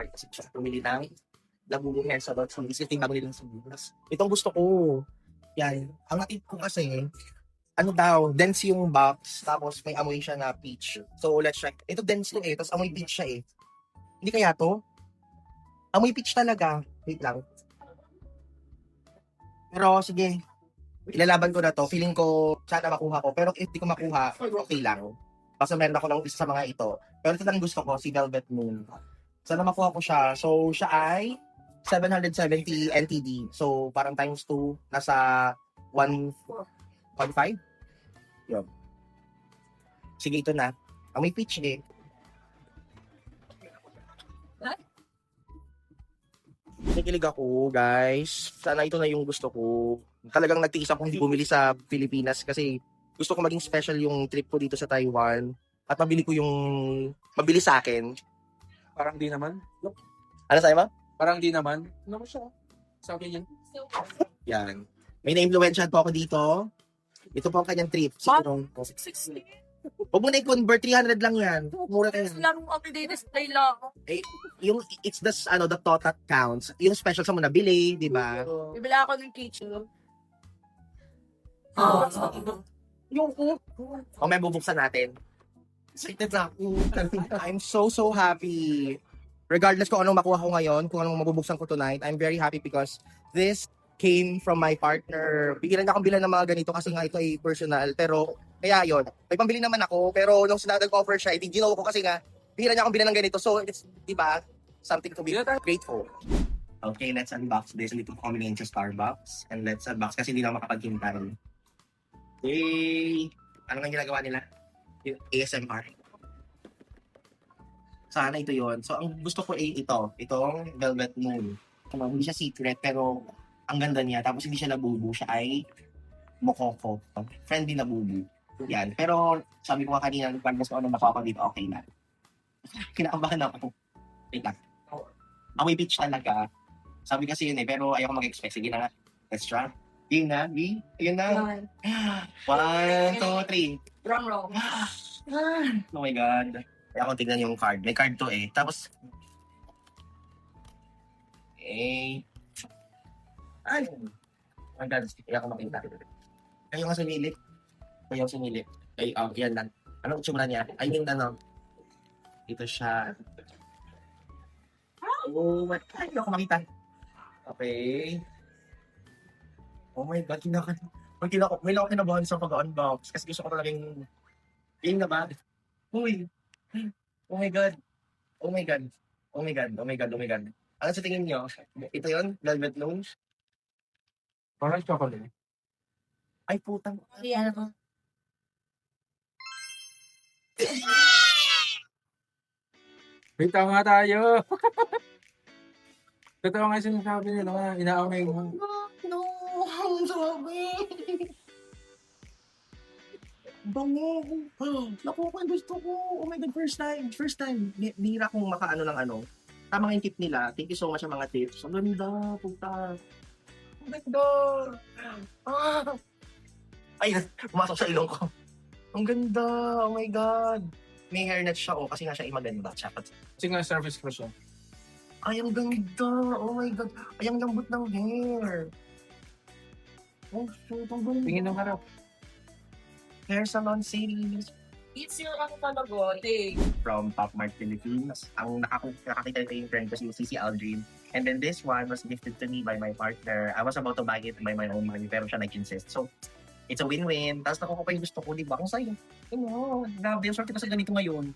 part kasi siya pumili ng Labubu hair salon. So, kasi bago nilang sabinas. Itong gusto ko. Yan. Ang natip ko kasi, ano daw, dense yung box, tapos may amoy siya na peach. So, let's check. Ito dense to eh, tapos amoy peach siya eh. Hindi kaya to? Amoy peach talaga. Wait lang. Pero, sige. Ilalaban ko na to. Feeling ko, sana makuha ko. Pero if di ko makuha, okay lang. Basta meron ako ng isa sa mga ito. Pero ito lang gusto ko, si Velvet Moon. Sana makuha ko siya. So, siya ay 770 NTD. So, parang times 2, nasa 1.5. Yun. Sige, ito na. May peach eh. Nakikilig ako, guys. Sana ito na yung gusto ko. Talagang nagtiis ako hindi bumili sa Pilipinas kasi gusto ko maging special yung trip ko dito sa Taiwan. At mabili ko yung mabili sa akin. Parang di naman. Ano sa'yo ba? Parang di naman. Ano ko siya? Sa akin yan. Yan. May na-influensyahan po ako dito. Ito po ang kanyang trip. Siguro. 660. Huwag mo na i-convert, 300 lang yan. Mura ka yan. Larong everyday display lang. Yung, it's the total counts. Yung special sa mo nabili, di ba? Bibili ako ng kitchen. Yung o may bubuksan natin. Excited na ako. I'm so happy. Regardless kung anong makuha ko ngayon, kung anong mabubuksan ko tonight, I'm very happy because this came from my partner. Bigyan niya akong bilan ng mga ganito kasi nga ito ay personal. Pero, kaya yun. May pambili naman ako, pero nung nag-offer siya, hindi ginawa ko kasi nga, bigyan niya akong bilan ng ganito. So, it's, di ba, something to be grateful. Okay, let's unbox this little combination Starbucks. And let's unbox kasi hindi na makapaghintay. Hey! Ano nga ginagawa nila? Yung ASMR. Sana ito yon. So, ang gusto ko ay ito. Itong Velvet Moon. Hindi siya secret, pero ang ganda niya. Tapos hindi siya labubu. Siya ay mokoko. Friendly labubu. Yan. Pero sabi ko nga kanina, pag mas ko ano makuha ko dito, okay na. Kinakabahan ako. Wait lang. Amoy peach talaga. Sabi kasi yun eh, pero ayoko mag-expect. Sige na nga. Let's try. Yun na, B. Ayun na. 1, 2, 3. Drum roll. Oh my God. Kaya akong tignan yung card. May card to eh. Tapos, ay, my God. Kaya ako makita. Kayo nga sumilip. Kayo sumilip. Ay, yan lang. Anong itsura niya? I mean, ano, ito siya. Oh my God. Hindi ako makita. Okay. Oh my God. May ako kinabahan sa pag-unbox. Kasi gusto ko talagang game na ba? Uy. Oh my God. Oh my God. Oh my God. Oh my God. Oh my God. Ano sa tingin nyo? Ito yun? Velvet Moon? Parang chocolate. Ay, putang. Yan ako. Wait, nga tayo. Totoo nga sinasabi nila nga, inaamay mo. No, ang sabi. Bango. Naku, ang gusto ko. Oh my God, first time. Bihira kong makaano ng ano. Tama yung tip nila. Thank you so much sa mga tips. Ang ganda, puta. Ang ganda. Ay, pumasok sa ilong ko. Ang ganda. Oh my God. May hairnet siya, oh, kasi nga siya ay maganda. Kasi nga service ko siya. Ay, ang ganda. Oh my God. Ay, ang lambot ng hair. Oh, shoot. Ang ganda. Tingin ng harap. Hair salon series It's your ano talaga, thing. from Pop Mart Philippines. Ang nakakita ko yung friend ko si CC Aldrin. And then this one was gifted to me by my partner. I was about to buy it by my own money, pero siya nag-insist. So, it's a win-win. Tapos nakuha ko pa yung gusto ko, di ba? Kung sa'yo. Ano, grabe. Ang swerte ko sa ganito ngayon.